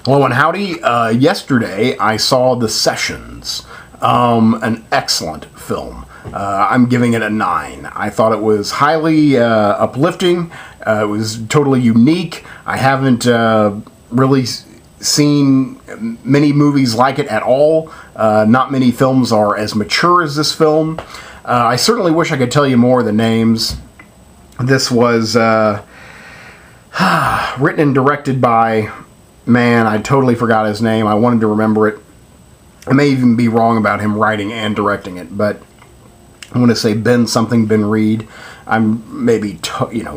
Hello and howdy. Yesterday I saw The Sessions, an excellent film. I'm giving it a 9. I thought it was highly uplifting. It was totally unique. I haven't really seen many movies like it at all. Not many films are as mature as this film. I certainly wish I could tell you more of the names. This was written and directed by... Man, I totally forgot his name. I wanted to remember it. I may even be wrong about him writing and directing it, but I want to say Ben Reed. I'm maybe,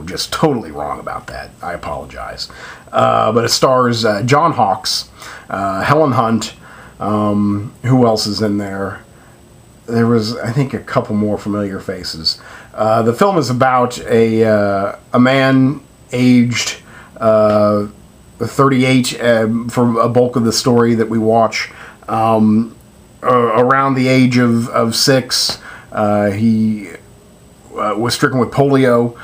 just totally wrong about that. I apologize. But it stars John Hawkes, Helen Hunt. Who else is in there? There was, I think, a couple more familiar faces. The film is about a man aged... 38 for a bulk of the story that we watch. Around the age of 6, he was stricken with polio.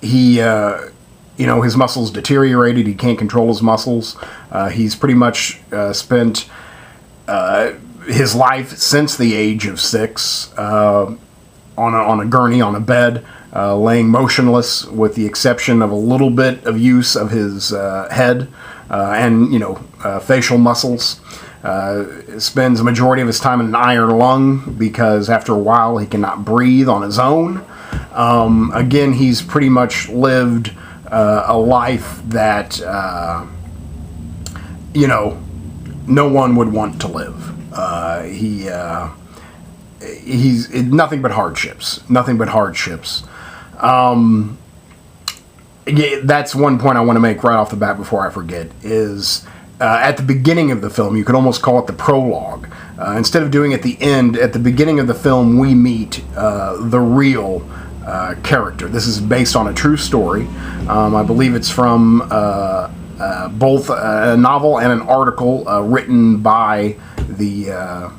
His muscles deteriorated. He can't control his muscles. He's pretty much spent his life since the age of 6 on a gurney, on a bed, laying motionless, with the exception of a little bit of use of his head and facial muscles. Spends a majority of his time in an iron lung because after a while he cannot breathe on his own. Again, he's pretty much lived a life that no one would want to live. He's nothing but hardships. That's one point I want to make right off the bat before I forget, is at the beginning of the film, you could almost call it the prologue. Instead of doing it at the end, at the beginning of the film, we meet the real character. This is based on a true story. I believe it's from both a novel and an article written by the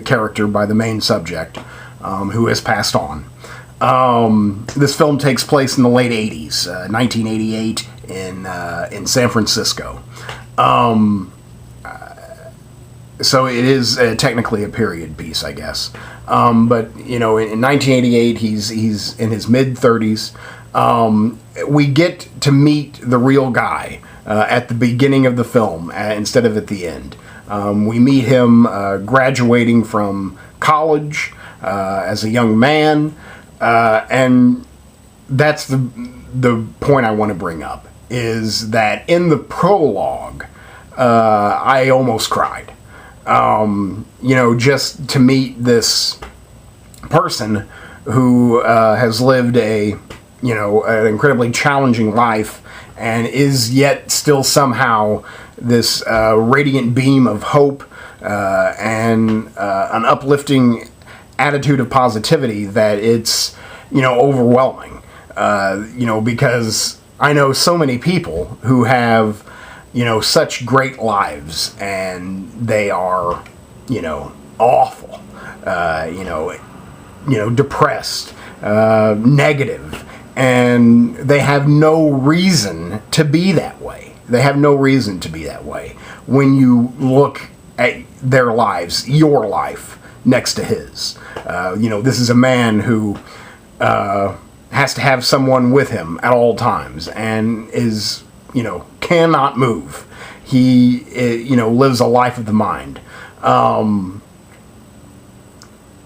character, by the main subject, who has passed on. This film takes place in the late 80s, 1988, in San Francisco. So it is technically a period piece, I guess. But in 1988, he's in his mid-30s. We get to meet the real guy at the beginning of the film instead of at the end. We meet him graduating from college as a young man, and that's the point I want to bring up, is that in the prologue, I almost cried. Just to meet this person who has lived an incredibly challenging life and is yet still somehow this radiant beam of hope and an uplifting attitude of positivity that it's, overwhelming. Because I know so many people who have, such great lives, and they are, awful, depressed, negative, and they have no reason to be that way. When you look at their lives, your life, next to his. This is a man who has to have someone with him at all times and is, cannot move. He, lives a life of the mind.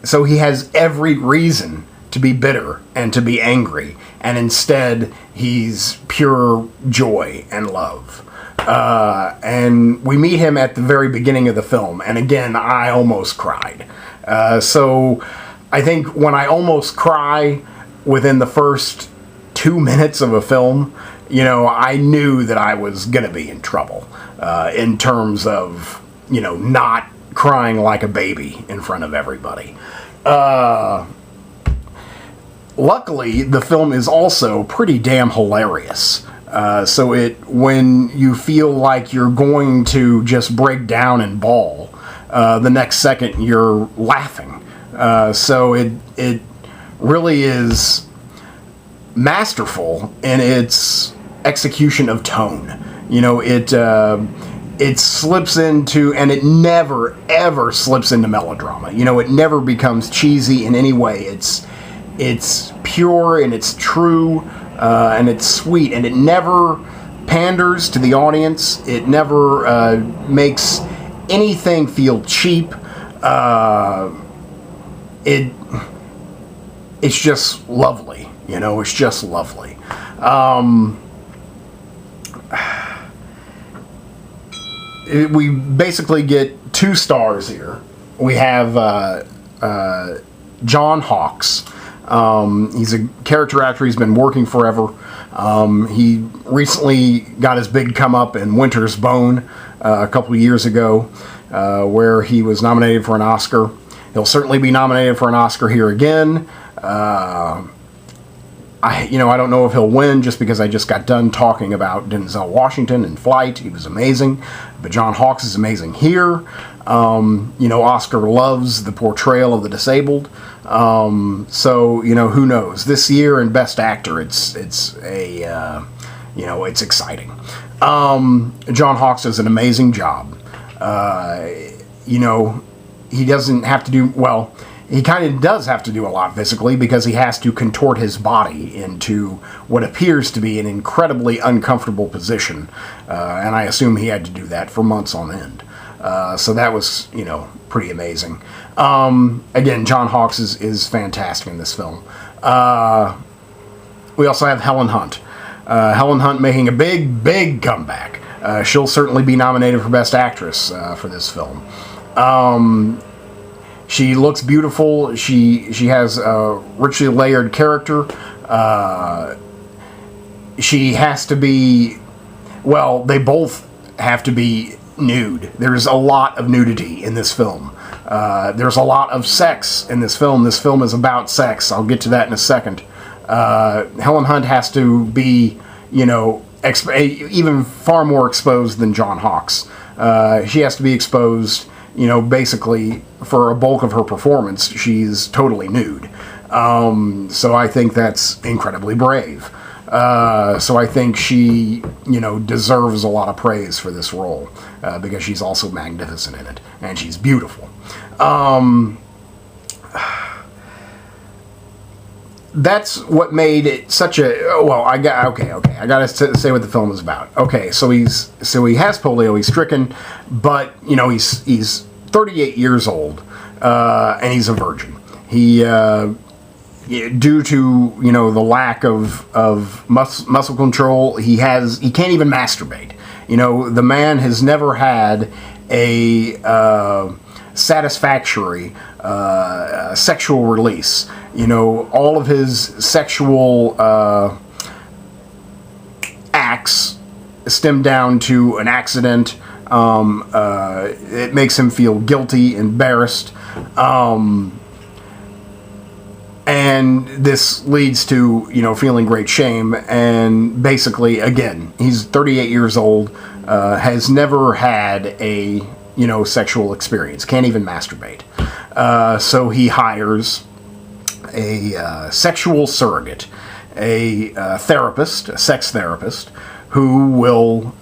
So he has every reason to be bitter and to be angry, and instead he's pure joy and love. And we meet him at the very beginning of the film, and again, I almost cried. So I think when I almost cry within the first 2 minutes of a film, I knew that I was going to be in trouble in terms of, not crying like a baby in front of everybody. Luckily, the film is also pretty damn hilarious. So when you feel like you're going to just break down and bawl, the next second you're laughing. So it really is masterful in its execution of tone. It slips into, and it never ever slips into melodrama. It never becomes cheesy in any way. It's pure and it's true, and it's sweet, and it never panders to the audience. It never makes anything feel cheap. It's just lovely. It's just lovely. We basically get 2 stars here. We have John Hawkes. He's a character actor. He's been working forever. He recently got his big come up in Winter's Bone a couple of years ago, where he was nominated for an Oscar. He'll certainly be nominated for an Oscar here again. I don't know if he'll win, just because I just got done talking about Denzel Washington in Flight. He was amazing. But John Hawkes is amazing here. Oscar loves the portrayal of the disabled. So, who knows? This year in Best Actor, it's exciting. John Hawkes does an amazing job. He doesn't have to do, well, he kind of does have to do a lot physically, because he has to contort his body into what appears to be an incredibly uncomfortable position. And I assume he had to do that for months on end. So that was, pretty amazing. Again, John Hawkes is fantastic in this film. We also have Helen Hunt. Helen Hunt making a big comeback. She'll certainly be nominated for Best Actress for this film. She looks beautiful. She has a richly layered character. She has to be, well, they both have to be nude. There's a lot of nudity in this film. There's a lot of sex in this film. This film is about sex. I'll get to that in a second. Helen Hunt has to be, even far more exposed than John Hawkes. She has to be exposed, basically for a bulk of her performance. She's totally nude. So I think that's incredibly brave. So I think she, deserves a lot of praise for this role, because she's also magnificent in it, and she's beautiful. That's what made it such a, well, I gotta say what the film is about. Okay, so he has polio, he's stricken, but, he's 38 years old, and he's a virgin. He, due to, the lack of muscle control, he can't even masturbate. The man has never had a satisfactory sexual release. All of his sexual acts stem down to an accident. It makes him feel guilty, embarrassed, and this leads to, feeling great shame. And basically, again, he's 38 years old, has never had a, sexual experience, can't even masturbate. So he hires a sexual surrogate, a therapist, a sex therapist, who will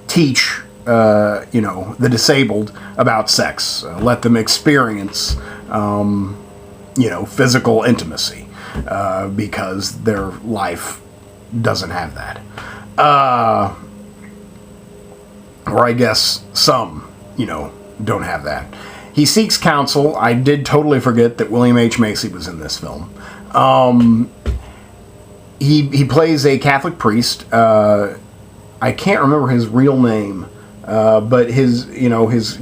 teach, the disabled about sex, let them experience, physical intimacy, because their life doesn't have that. Or I guess some, don't have that. He seeks counsel. I did totally forget that William H. Macy was in this film. He plays a Catholic priest. I can't remember his real name, but his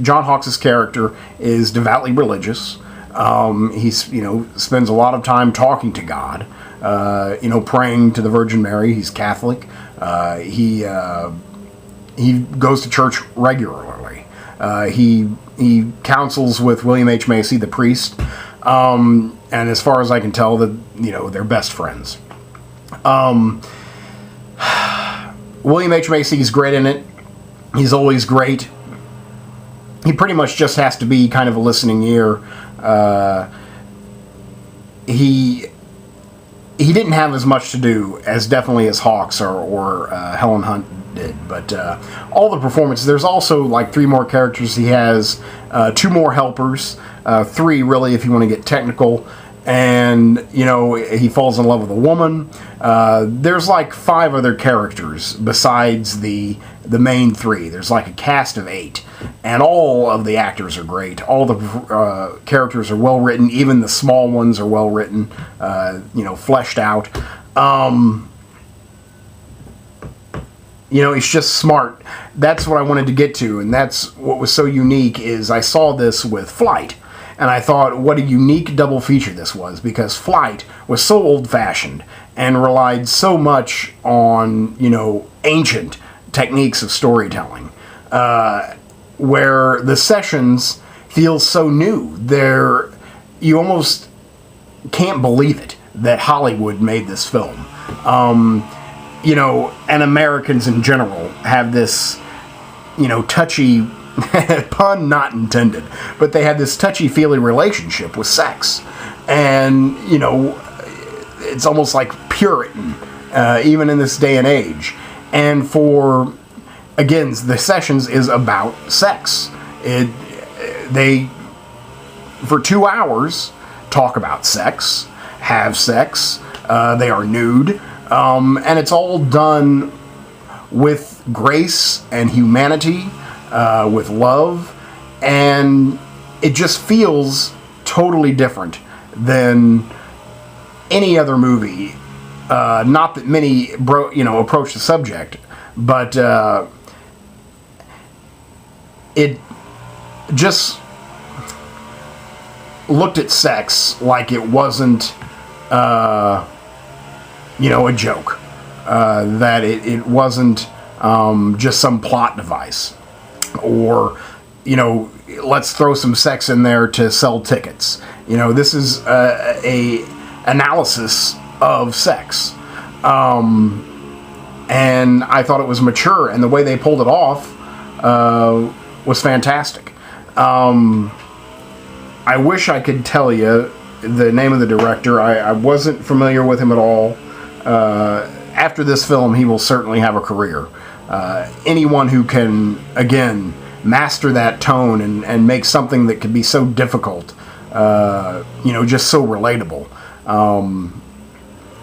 John Hawkes' character is devoutly religious. He spends a lot of time talking to God, praying to the Virgin Mary. He's Catholic. He goes to church regularly. He counsels with William H. Macy, the priest, and as far as I can tell, they're best friends. William H. Macy's great in it. He's always great. He pretty much just has to be kind of a listening ear. He didn't have as much to do as definitely as Hawkes or Helen Hunt it did. But all the performances, there's also like 3 more characters. He has 2 more helpers, 3 really if you want to get technical. And, you know, he falls in love with a woman. There's like 5 other characters besides the main 3. There's like a cast of 8. And all of the actors are great. All the characters are well written. Even the small ones are well written, you know, fleshed out. You know, he's just smart. That's what I wanted to get to. And that's what was so unique is I saw this with Flight. And I thought what a unique double feature this was, because Flight was so old-fashioned and relied so much on, you know, ancient techniques of storytelling, where the Sessions feel so new. You almost can't believe it that Hollywood made this film. You know, and Americans in general have this, you know, touchy... pun not intended, but they had this touchy-feely relationship with sex, and you know, it's almost like Puritan, even in this day and age. And for again, the Sessions is about sex. They for 2 hours talk about sex, have sex. They are nude, and it's all done with grace and humanity. With love, and it just feels totally different than any other movie. Not that many, approach the subject, but it just looked at sex like it wasn't, a joke. That it wasn't just some plot device. Or, you know, let's throw some sex in there to sell tickets. You know, this is a analysis of sex. And I thought it was mature, and the way they pulled it off was fantastic. I wish I could tell you the name of the director. I wasn't familiar with him at all. After this film, he will certainly have a career. Anyone who can, again, master that tone and make something that could be so difficult, just so relatable.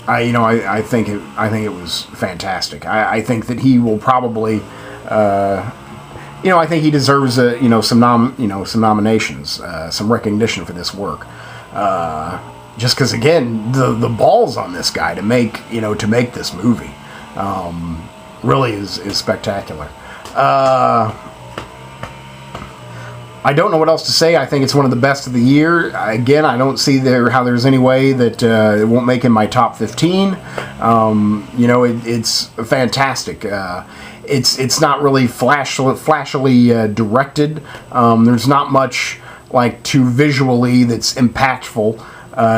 I think it was fantastic. I think that he will probably, I think he deserves some nominations, some recognition for this work. Just because, again, the balls on this guy to make this movie. Really is spectacular. I don't know what else to say. I think it's one of the best of the year. Again, I don't see how there's any way that it won't make in my top 15. It's fantastic. It's not really flashily directed. There's not much too visually that's impactful.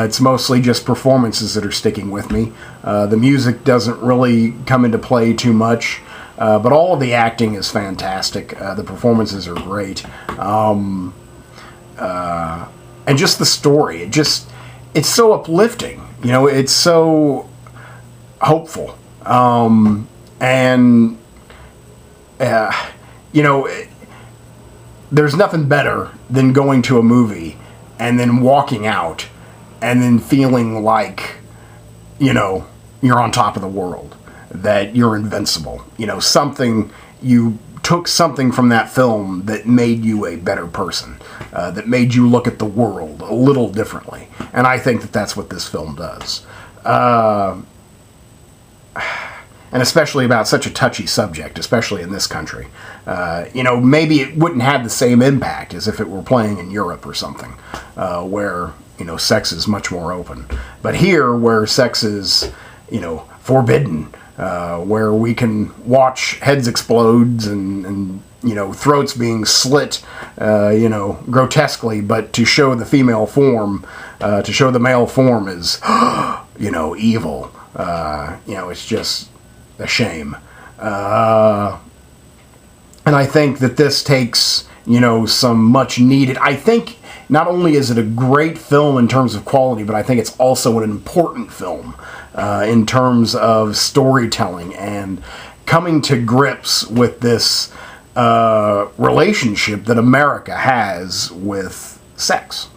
It's mostly just performances that are sticking with me. The music doesn't really come into play too much, but all of the acting is fantastic. The performances are great. And just the story, it's so uplifting. It's so hopeful. There's nothing better than going to a movie and then walking out and then feeling like, you're on top of the world, that you're invincible. You took something from that film that made you a better person, that made you look at the world a little differently. And I think that that's what this film does. And especially about such a touchy subject, especially in this country. Maybe it wouldn't have the same impact as if it were playing in Europe or something, where, sex is much more open. But here, where sex is, forbidden, where we can watch heads explode and throats being slit, grotesquely, but to show the female form, to show the male form is, evil. It's just a shame. And I think that this takes, some much needed... I think not only is it a great film in terms of quality, but I think it's also an important film in terms of storytelling and coming to grips with this relationship that America has with sex.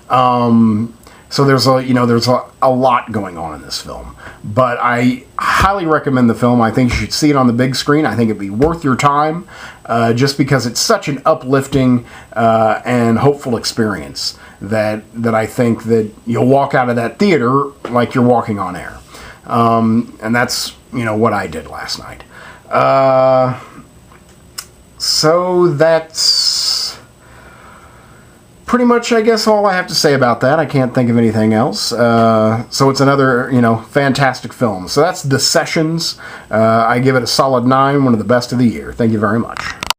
So there's a lot going on in this film, but I highly recommend the film. I think you should see it on the big screen. I think it'd be worth your time, just because it's such an uplifting and hopeful experience that I think that you'll walk out of that theater like you're walking on air. And that's, what I did last night. So that's pretty much, I guess, all I have to say about that. I can't think of anything else. So it's another, fantastic film. So that's The Sessions. I give it a solid 9, one of the best of the year. Thank you very much.